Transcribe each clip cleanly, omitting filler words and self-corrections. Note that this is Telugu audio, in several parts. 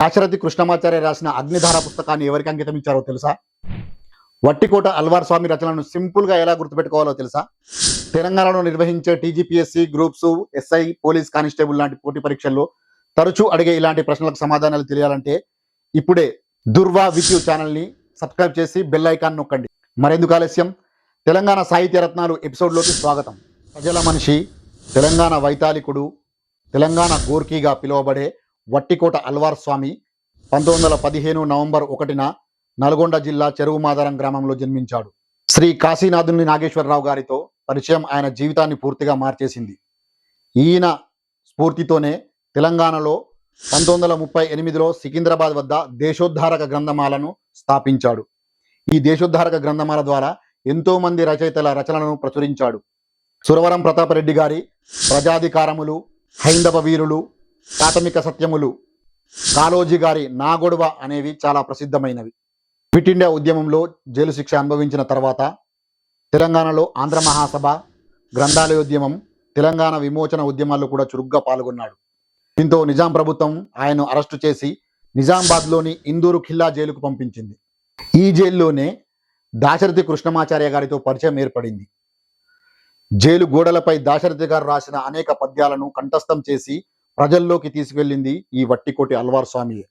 దాశరథి కృష్ణమాచార్య రాసిన అగ్నిధార పుస్తకాన్ని ఎవరికి అంకితం ఇచ్చారో తెలుసా? వట్టికోట అల్వార్ స్వామి రచనలను సింపుల్ గా ఎలా గుర్తుపెట్టుకోవాలో తెలుసా? తెలంగాణలో నిర్వహించే TGPSC groups, SI, police constable లాంటి పోటీ పరీక్షల్లో తరచూ అడిగే ఇలాంటి ప్రశ్నలకు సమాధానాలు తెలియాలంటే ఇప్పుడే దుర్వా విత్ యూ ఛానల్ని సబ్స్క్రైబ్ చేసి బెల్ ఐకాన్ నొక్కండి. మరెందుకు ఆలస్యం? తెలంగాణ సాహిత్య రత్నాలు ఎపిసోడ్లోకి స్వాగతం. ప్రజల మనిషి, తెలంగాణ వైతాళికుడు, తెలంగాణ గోర్కీగా పిలువబడే వట్టికోట అల్వార్ స్వామి 1915 నవంబర్ 1న నల్గొండ జిల్లా చెరువుమాదరం గ్రామంలో జన్మించాడు. శ్రీ కాశీనాథుని నాగేశ్వరరావు గారితో పరిచయం ఆయన జీవితాన్ని పూర్తిగా మార్చేసింది. ఈయన స్ఫూర్తితోనే తెలంగాణలో 1938లో సికింద్రాబాద్ వద్ద దేశోద్ధారక గ్రంథమాలను స్థాపించాడు. ఈ దేశోద్ధారక గ్రంథమాల ద్వారా ఎంతో మంది రచయితల రచనలను ప్రచురించాడు. సురవరం ప్రతాపరెడ్డి గారి ప్రజాధికారములు, హైందవ వీరులు, ప్రాథమిక సత్యములు, కాళోజీ గారి నాగొడవ అనేవి చాలా ప్రసిద్ధమైనవి. క్విట్ ఇండియా ఉద్యమంలో జైలు శిక్ష అనుభవించిన తర్వాత తెలంగాణలో ఆంధ్ర మహాసభ, గ్రంథాలయోద్యమం, తెలంగాణ విమోచన ఉద్యమాల్లో కూడా చురుగ్గా పాల్గొన్నాడు. దీంతో నిజాం ప్రభుత్వం ఆయన్ను అరెస్టు చేసి నిజామాబాద్లోని ఇందూరు ఖిల్లా జైలుకు పంపించింది. ఈ జైల్లోనే దాశరథి కృష్ణమాచార్య గారితో పరిచయం ఏర్పడింది. జైలు గోడలపై దాశరథి గారు రాసిన అనేక పద్యాలను కంఠస్థం చేసి ప్రజల్లోకి తీసుకెళ్లింది ఈ వట్టికోటి అల్వార్ స్వామియే.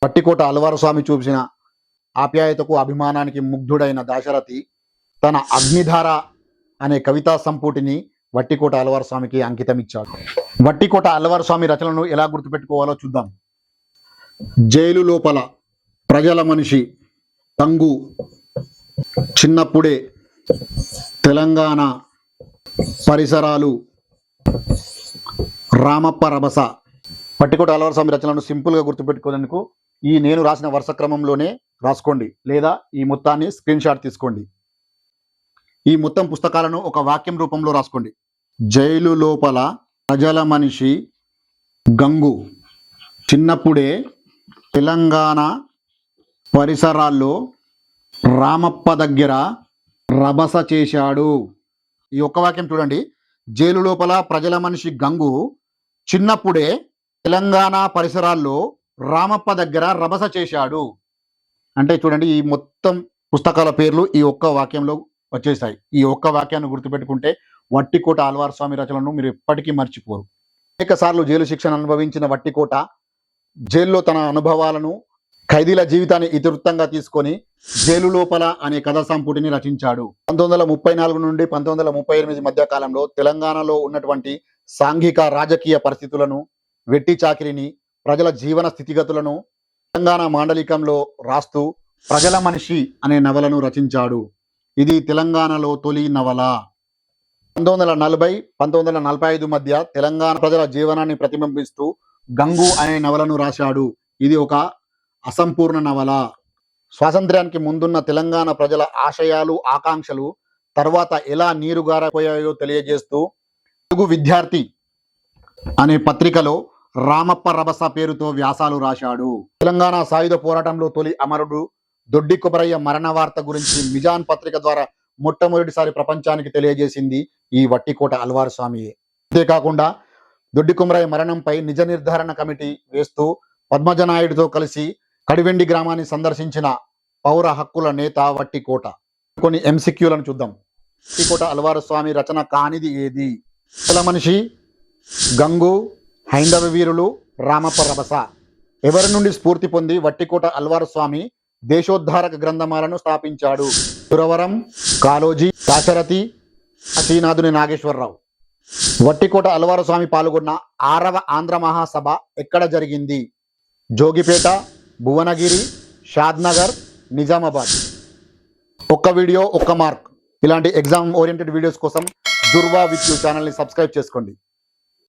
వట్టికోట అల్వార్ స్వామి చూసిన ఆప్యాయతకు, అభిమానానికి ముగ్ధుడైన దాశరథి తన అగ్నిధార అనే కవితా సంపుటిని వట్టికోట అల్వార్ స్వామికి అంకితం ఇచ్చాడు. వట్టికోట అల్వార్ స్వామి రచనలను ఎలా గుర్తుపెట్టుకోవాలో చూద్దాం. జైలు లోపల ప్రజల మనిషి, తంగు, చిన్నప్పుడే, తెలంగాణ పరిసరాలు, రామప్ప రభస. వట్టికోట అల్వార్ స్వామి రచనలను సింపుల్గా గుర్తుపెట్టుకోవడానికి ఈ నేను రాసిన వరుస క్రమంలోనే రాసుకోండి, లేదా ఈ మొత్తాన్ని స్క్రీన్ షాట్ తీసుకోండి. ఈ మొత్తం పుస్తకాలను ఒక వాక్యం రూపంలో రాసుకోండి. జైలు లోపల ప్రజల మనిషి గంగు చిన్నప్పుడే తెలంగాణ పరిసరాల్లో రామప్ప దగ్గర రభస చేశాడు. ఈ ఒక్క వాక్యం చూడండి. జైలు లోపల ప్రజల మనిషి గంగు చిన్నప్పుడే తెలంగాణ పరిసరాల్లో రామప్ప దగ్గర రభస చేశాడు. అంటే చూడండి, ఈ మొత్తం పుస్తకాల పేర్లు ఈ ఒక్క వాక్యంలో వచ్చేస్తాయి. ఈ ఒక్క వాక్యాన్ని గుర్తుపెట్టుకుంటే వట్టికోట అల్వార్ స్వామి రచనలను మీరు ఎప్పటికీ మర్చిపోరు. అనేక సార్లు జైలు శిక్షణ అనుభవించిన వట్టికోట జైల్లో తన అనుభవాలను, ఖైదీల జీవితాన్ని ఇతివృత్తంగా తీసుకొని జైలు లోపల అనే కథా సంపుటిని రచించాడు. 1934 నుండి 1938 మధ్య కాలంలో తెలంగాణలో ఉన్నటువంటి సాంఘిక, రాజకీయ పరిస్థితులను, వెట్టి చాకిరిని, ప్రజల జీవన స్థితిగతులను తెలంగాణ మాండలికంలో రాస్తూ ప్రజల మనిషి అనే నవలను రచించాడు. ఇది తెలంగాణలో తొలి నవల. 1940-1945 మధ్య తెలంగాణ ప్రజల జీవనాన్ని ప్రతిబింబిస్తూ గంగు అనే నవలను రాశాడు. ఇది ఒక అసంపూర్ణ నవల. స్వాతంత్ర్యానికి ముందున్న తెలంగాణ ప్రజల ఆశయాలు, ఆకాంక్షలు తర్వాత ఎలా నీరుగారపోయాయో తెలియజేస్తూ తెలుగు విద్యార్థి అనే పత్రికలో రామప్ప రభస పేరుతో వ్యాసాలు రాశాడు. తెలంగాణ సాయుధ పోరాటంలో తొలి అమరుడు దొడ్డి కొమరయ్య మరణ వార్త గురించి మిజాన్ పత్రిక ద్వారా మొట్టమొదటిసారి ప్రపంచానికి తెలియజేసింది ఈ వట్టికోట అల్వార్ స్వామియే. అంతేకాకుండా దొడ్డి కొమరయ్య మరణంపై నిజ నిర్ధారణ కమిటీ వేస్తూ పద్మజనాయుడితో కలిసి కడివెండి గ్రామాన్ని సందర్శించిన పౌర హక్కుల నేత వట్టికోట. కొన్ని ఎంసిక్యూలను చూద్దాం. వట్టికోట అల్వార్ స్వామి రచన కానిది ఏది? ప్రజల మనిషి, గంగు, హైందవ వీరులు, రామప్ప రభస. ఎవరి నుండి స్ఫూర్తి పొంది వట్టికోట అల్వార్ స్వామి దేశోద్ధారక గ్రంథమాలను స్థాపించాడు? సురవరం, కాళోజీ, దాశరథి, కాశీనాథుని నాగేశ్వరరావు. వట్టికోట అల్వార్ స్వామి పాల్గొన్న 6వ ఆంధ్ర మహాసభ ఎక్కడ జరిగింది? జోగిపేట, భువనగిరి, షాద్నగర్, నిజామాబాద్. ఒక్క వీడియో ఒక్క మార్క్. ఇలాంటి ఎగ్జామ్ ఓరియంటెడ్ వీడియోస్ కోసం దుర్వా విత్ యూ ఛానల్ని సబ్స్క్రైబ్ చేసుకోండి.